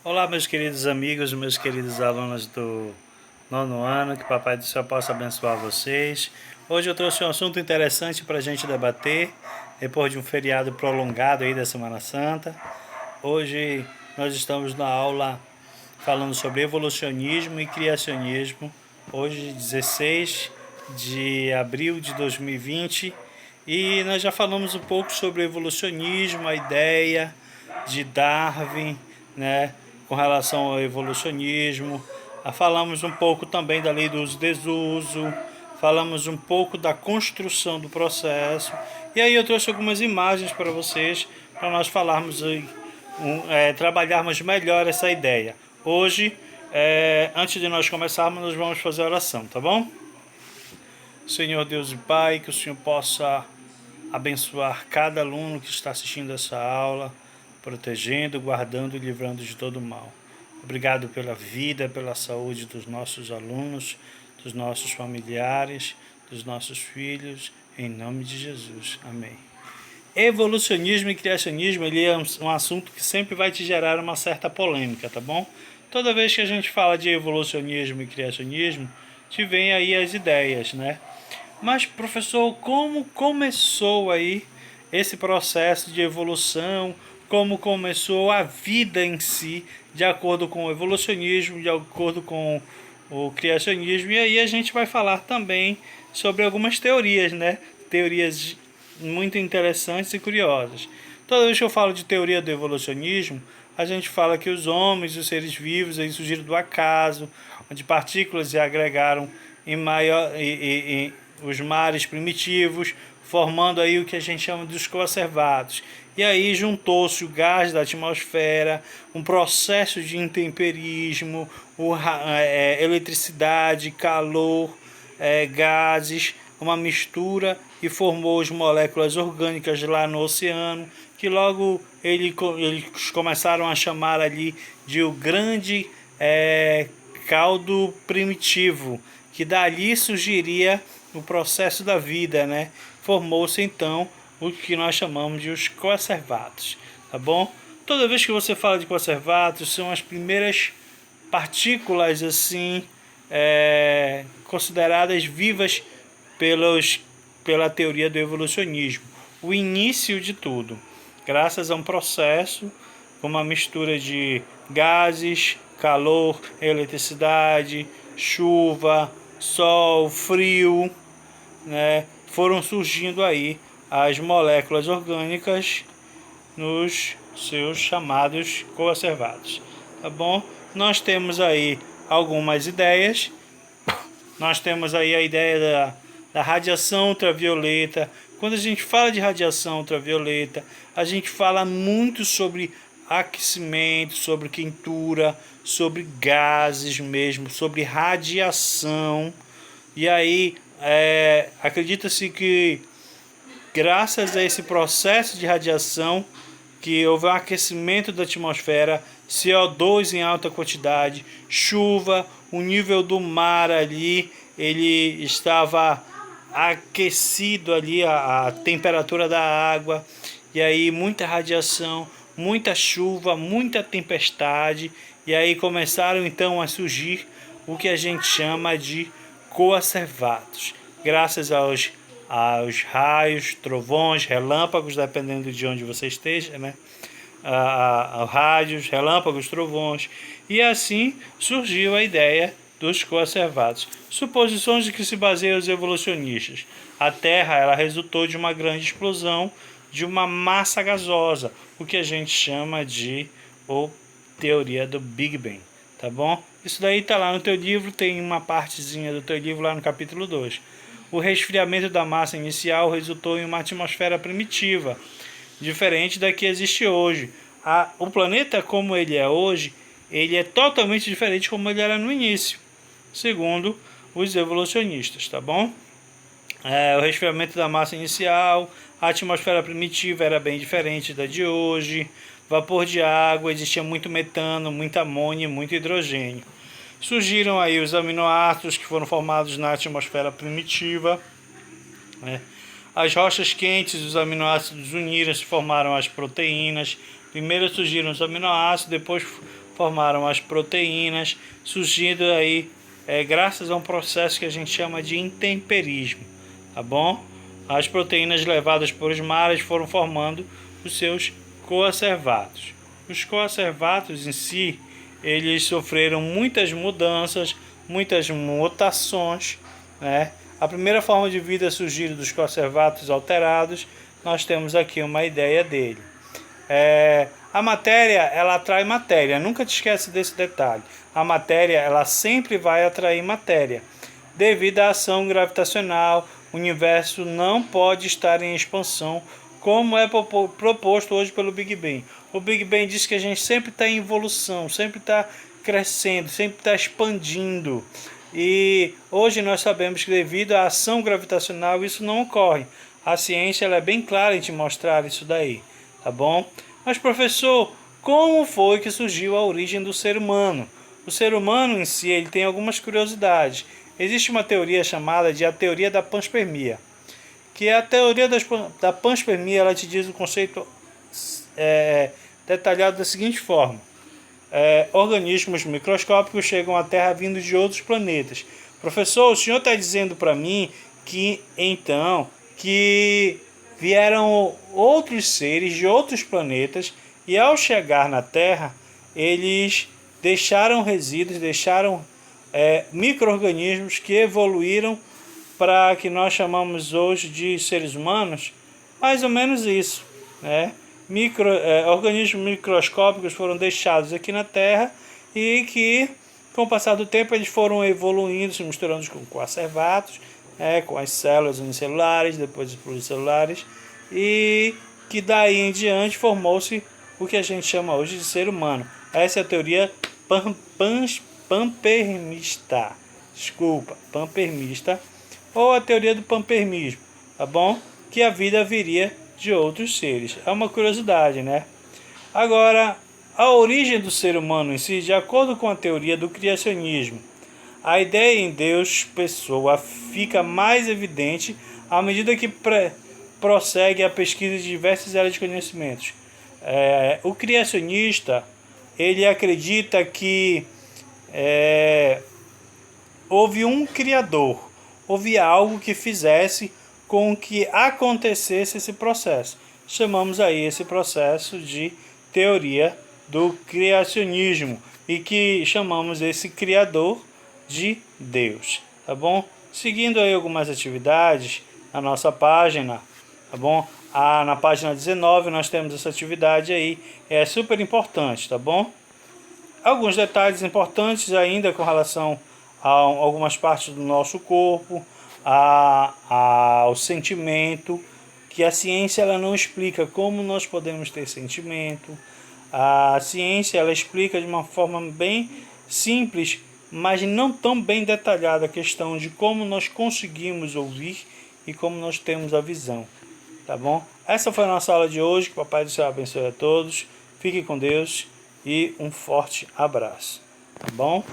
Olá, meus queridos amigos, meus queridos alunos do nono ano, que Papai do Céu possa abençoar vocês. Hoje eu trouxe um assunto interessante para a gente debater, depois de um feriado prolongado aí da Semana Santa. Hoje nós estamos na aula falando sobre evolucionismo e criacionismo, hoje 16 de abril de 2020, e nós já falamos um pouco sobre evolucionismo, a ideia de Darwin, né, com relação ao evolucionismo. Falamos um pouco também da lei do uso e desuso, falamos um pouco da construção do processo, e aí eu trouxe algumas imagens para vocês, para nós falarmos aí, trabalharmos melhor essa ideia. Hoje, antes de nós começarmos, nós vamos fazer a oração, tá bom? Senhor Deus e Pai, que o Senhor possa abençoar cada aluno que está assistindo essa aula, protegendo, guardando e livrando de todo mal. Obrigado pela vida, pela saúde dos nossos alunos, dos nossos familiares, dos nossos filhos, em nome de Jesus. Amém. Evolucionismo e criacionismo, ele é um assunto que sempre vai te gerar uma certa polêmica, tá bom? Toda vez que a gente fala de evolucionismo e criacionismo, te vem aí as ideias, né? Mas, professor, como começou aí esse processo de evolução? Como começou a vida em si, de acordo com o evolucionismo, de acordo com o criacionismo? E aí a gente vai falar também sobre algumas teorias, né? Teorias muito interessantes e curiosas. Toda vez que eu falo de teoria do evolucionismo, a gente fala que os homens, os seres vivos, eles surgiram do acaso, onde partículas se agregaram em maior, os mares primitivos, formando aí o que a gente chama dos coacervados. E aí juntou-se o gás da atmosfera, um processo de intemperismo, eletricidade, calor, gases, uma mistura e formou as moléculas orgânicas lá no oceano, que logo eles começaram a chamar ali de o grande caldo primitivo, que dali surgiria o processo da vida, né? Formou-se então o que nós chamamos de os coacervados, tá bom? Toda vez que você fala de coacervados, são as primeiras partículas assim consideradas vivas pela teoria do evolucionismo, o início de tudo, graças a um processo com uma mistura de gases, calor, eletricidade, chuva, sol, frio, né? Foram surgindo aí as moléculas orgânicas nos seus chamados coacervados, tá bom? Nós temos aí algumas ideias. Nós temos aí a ideia da radiação ultravioleta. Quando a gente fala de radiação ultravioleta, a gente fala muito sobre aquecimento, sobre quentura, sobre gases mesmo, sobre radiação. E aí acredita-se que graças a esse processo de radiação, que houve um aquecimento da atmosfera, CO2 em alta quantidade, chuva, o nível do mar ali, ele estava aquecido ali, a temperatura da água, e aí muita radiação, muita chuva, muita tempestade, e aí começaram então a surgir o que a gente chama de coacervados, graças aos raios, trovões, relâmpagos, dependendo de onde você esteja, né? Raios, relâmpagos, trovões, e assim surgiu a ideia dos coacervados. Suposições de que se baseiam os evolucionistas. A Terra ela resultou de uma grande explosão de uma massa gasosa, o que a gente chama de teoria do Big Bang, tá bom? Isso daí está lá no teu livro, tem uma partezinha do teu livro lá no capítulo 2. O resfriamento da massa inicial resultou em uma atmosfera primitiva, diferente da que existe hoje. O planeta como ele é hoje, ele é totalmente diferente como ele era no início, segundo os evolucionistas, tá bom? O resfriamento da massa inicial, a atmosfera primitiva era bem diferente da de hoje, vapor de água, existia muito metano, muita amônia, muito hidrogênio. Surgiram aí os aminoácidos que foram formados na atmosfera primitiva, né? As rochas quentes, os aminoácidos uniram-se e formaram as proteínas. Primeiro surgiram os aminoácidos, depois formaram as proteínas, surgindo aí graças a um processo que a gente chama de intemperismo, tá bom? As proteínas levadas por os mares foram formando os seus coacervatos. Os coacervatos em si, eles sofreram muitas mudanças, muitas mutações, né? A primeira forma de vida surgiu dos coacervatos alterados. Nós temos aqui uma ideia dele. A matéria, ela atrai matéria. Nunca te esquece desse detalhe. A matéria, ela sempre vai atrair matéria. Devido à ação gravitacional, o universo não pode estar em expansão, como é proposto hoje pelo Big Bang. O Big Bang diz que a gente sempre está em evolução, sempre está crescendo, sempre está expandindo. E hoje nós sabemos que devido à ação gravitacional isso não ocorre. A ciência ela é bem clara em te mostrar isso daí, tá bom? Mas professor, como foi que surgiu a origem do ser humano? O ser humano em si ele tem algumas curiosidades. Existe uma teoria chamada de a teoria da panspermia, que a teoria da panspermia ela te diz o conceito detalhado da seguinte forma. Organismos microscópicos chegam à Terra vindo de outros planetas. Professor, o senhor está dizendo para mim que então que vieram outros seres de outros planetas e ao chegar na Terra eles deixaram resíduos, deixaram micro-organismos que evoluíram para que nós chamamos hoje de seres humanos? Mais ou menos isso, né? Organismos microscópicos foram deixados aqui na Terra e que, com o passar do tempo, eles foram evoluindo, se misturando com coacervatos, com as células unicelulares, depois os pluricelulares, e que daí em diante formou-se o que a gente chama hoje de ser humano. Essa é a teoria pampermista, ou a teoria do pampermismo, tá bom? Que a vida viria de outros seres. É uma curiosidade, né? Agora, a origem do ser humano em si, de acordo com a teoria do criacionismo, a ideia em Deus pessoa fica mais evidente à medida que prossegue a pesquisa de diversas áreas de conhecimentos. O criacionista, ele acredita que houve um criador, houve algo que fizesse com que acontecesse esse processo. Chamamos aí esse processo de teoria do criacionismo e que chamamos esse criador de Deus, tá bom? Seguindo aí algumas atividades na nossa página, tá bom? Na página 19 nós temos essa atividade aí, é super importante, tá bom? Alguns detalhes importantes ainda com relação a algumas partes do nosso corpo, ao sentimento, que a ciência ela não explica como nós podemos ter sentimento. A ciência ela explica de uma forma bem simples, mas não tão bem detalhada a questão de como nós conseguimos ouvir e como nós temos a visão, tá bom? Essa foi a nossa aula de hoje, que o Papai do Céu abençoe a todos, fique com Deus e um forte abraço, tá bom?